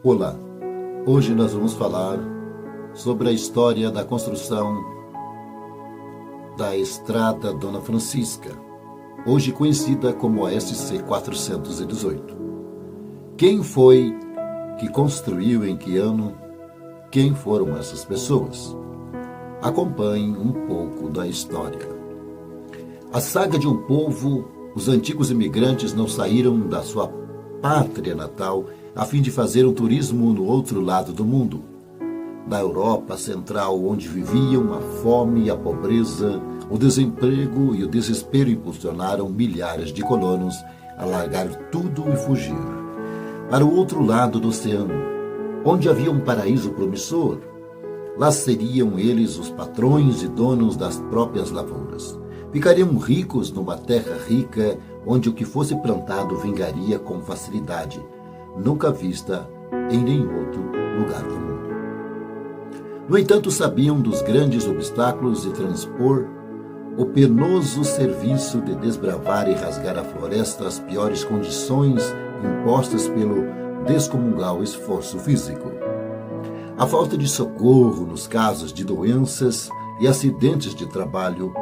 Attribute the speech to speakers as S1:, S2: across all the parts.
S1: Olá, hoje nós vamos falar sobre a história da construção da Estrada Dona Francisca, hoje conhecida como a SC 418. Quem foi que construiu, em que ano? Quem foram essas pessoas? Acompanhe um pouco da história. A saga de um povo, os antigos imigrantes não saíram da sua pátria natal a fim de fazer um turismo no outro lado do mundo. Na Europa Central, onde viviam a fome e a pobreza, o desemprego e o desespero impulsionaram milhares de colonos a largar tudo e fugir. Para o outro lado do oceano, onde havia um paraíso promissor, lá seriam eles os patrões e donos das próprias lavouras. Ficariam ricos numa terra rica, onde o que fosse plantado vingaria com facilidade, nunca vista em nenhum outro lugar do mundo. No entanto, sabiam dos grandes obstáculos de transpor o penoso serviço de desbravar e rasgar a floresta às piores condições impostas pelo descomunal esforço físico. A falta de socorro nos casos de doenças e acidentes de trabalho,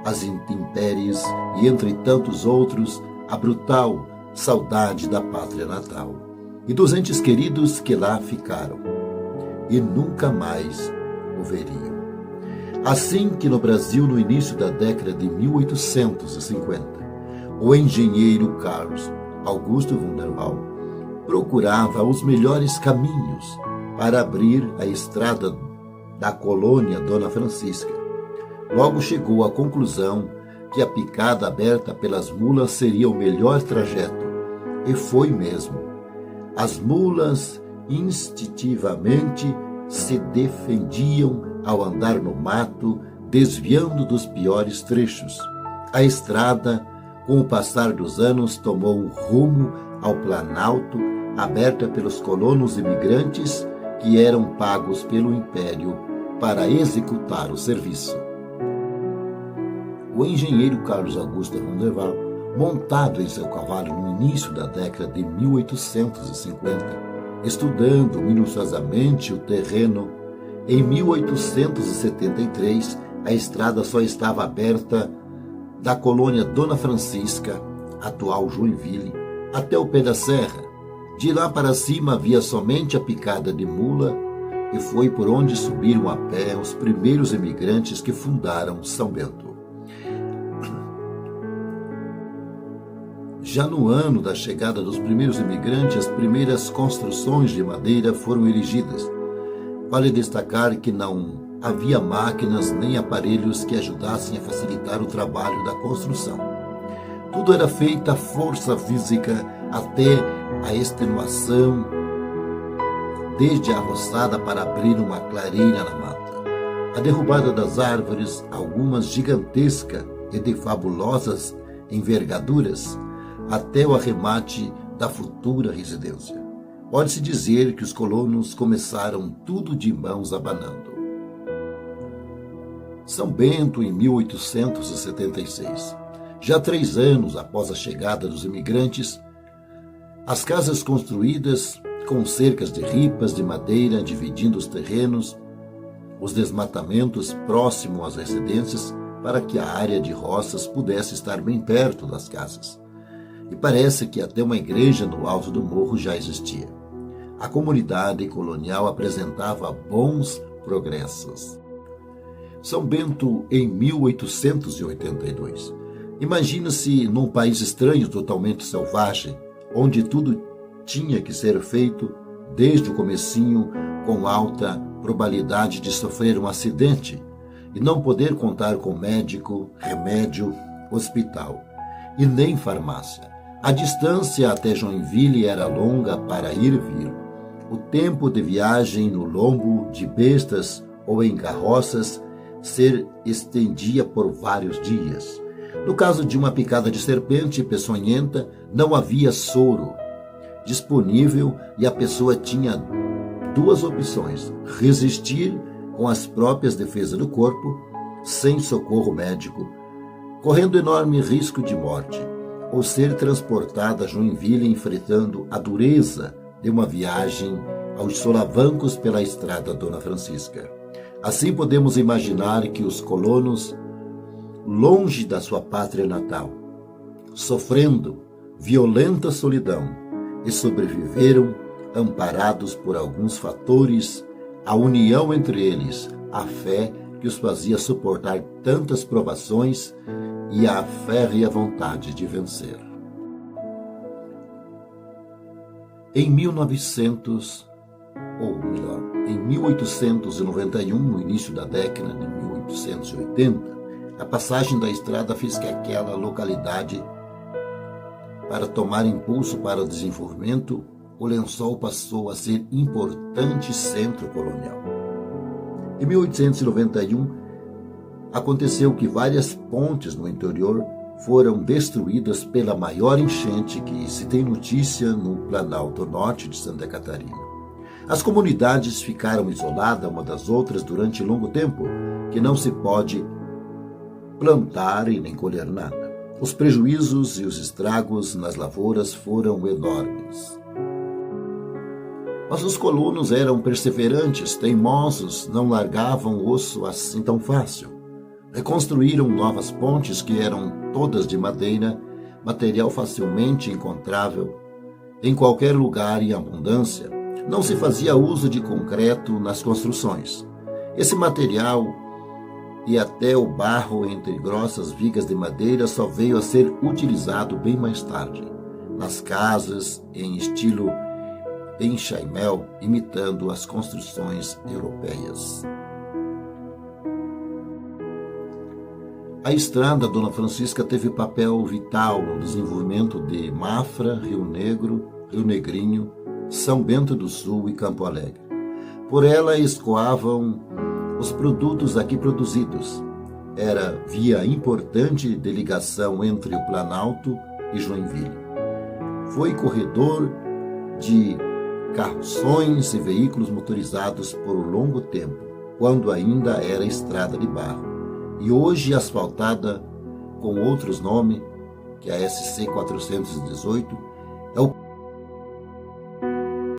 S1: as intempéries e, entre tantos outros, a brutal saudade da pátria natal e dos entes queridos que lá ficaram e nunca mais o veriam. Assim que no Brasil, no início da década de 1850, o engenheiro Carlos Augusto Wunderwald procurava os melhores caminhos para abrir a estrada da colônia Dona Francisca, logo chegou à conclusão que a picada aberta pelas mulas seria o melhor trajeto, e foi mesmo. As mulas instintivamente se defendiam ao andar no mato, desviando dos piores trechos. A estrada, com o passar dos anos, tomou um rumo ao Planalto, aberta pelos colonos imigrantes que eram pagos pelo Império para executar o serviço. O engenheiro Carlos Augusto Wunderwald, montado em seu cavalo no início da década de 1850, estudando minuciosamente o terreno, em 1873 a estrada só estava aberta da colônia Dona Francisca, atual Joinville, até o pé da serra. De lá para cima havia somente a picada de mula, e foi por onde subiram a pé os primeiros imigrantes que fundaram São Bento. Já no ano da chegada dos primeiros imigrantes, as primeiras construções de madeira foram erigidas. Vale destacar que não havia máquinas nem aparelhos que ajudassem a facilitar o trabalho da construção. Tudo era feito à força física até a extenuação, desde a roçada para abrir uma clareira na mata, a derrubada das árvores, algumas gigantescas e de fabulosas envergaduras, até o arremate da futura residência. Pode-se dizer que os colonos começaram tudo de mãos abanando. São Bento, em 1876. Já 3 anos após a chegada dos imigrantes, as casas construídas com cercas de ripas de madeira dividindo os terrenos, os desmatamentos próximo às residências, para que a área de roças pudesse estar bem perto das casas. E parece que até uma igreja no alto do morro já existia. A comunidade colonial apresentava bons progressos. São Bento, em 1882. Imagina-se num país estranho, totalmente selvagem, onde tudo tinha que ser feito desde o comecinho, com alta probabilidade de sofrer um acidente e não poder contar com médico, remédio, hospital e nem farmácia. A distância até Joinville era longa para ir e vir. O tempo de viagem no lombo de bestas ou em carroças se estendia por vários dias. No caso de uma picada de serpente peçonhenta, não havia soro disponível e a pessoa tinha 2 opções: resistir com as próprias defesas do corpo, sem socorro médico, correndo enorme risco de morte, ou ser transportada a Joinville enfrentando a dureza de uma viagem aos solavancos pela estrada Dona Francisca. Assim podemos imaginar que os colonos, longe da sua pátria natal, sofrendo violenta solidão, e sobreviveram amparados por alguns fatores, a união entre eles, a fé que os fazia suportar tantas provações e a férrea vontade de vencer. Em 1891, no início da década de 1880, a passagem da estrada fez que aquela localidade, para tomar impulso para o desenvolvimento, o Lençol passou a ser importante centro colonial. Em 1891, aconteceu que várias pontes no interior foram destruídas pela maior enchente que se tem notícia no Planalto Norte de Santa Catarina. As comunidades ficaram isoladas uma das outras durante longo tempo, que não se pode plantar e nem colher nada. Os prejuízos e os estragos nas lavouras foram enormes. Mas os colonos eram perseverantes, teimosos, não largavam o osso assim tão fácil. Reconstruíram novas pontes que eram todas de madeira, material facilmente encontrável em qualquer lugar em abundância. Não se fazia uso de concreto nas construções. Esse material e até o barro entre grossas vigas de madeira só veio a ser utilizado bem mais tarde, nas casas em estilo enxaimel, imitando as construções europeias. A estrada Dona Francisca teve papel vital no desenvolvimento de Mafra, Rio Negro, Rio Negrinho, São Bento do Sul e Campo Alegre. Por ela escoavam os produtos aqui produzidos. Era via importante de ligação entre o Planalto e Joinville. Foi corredor de carroções e veículos motorizados por longo tempo, quando ainda era estrada de barro, e hoje asfaltada com outros nomes, que a SC 418, é o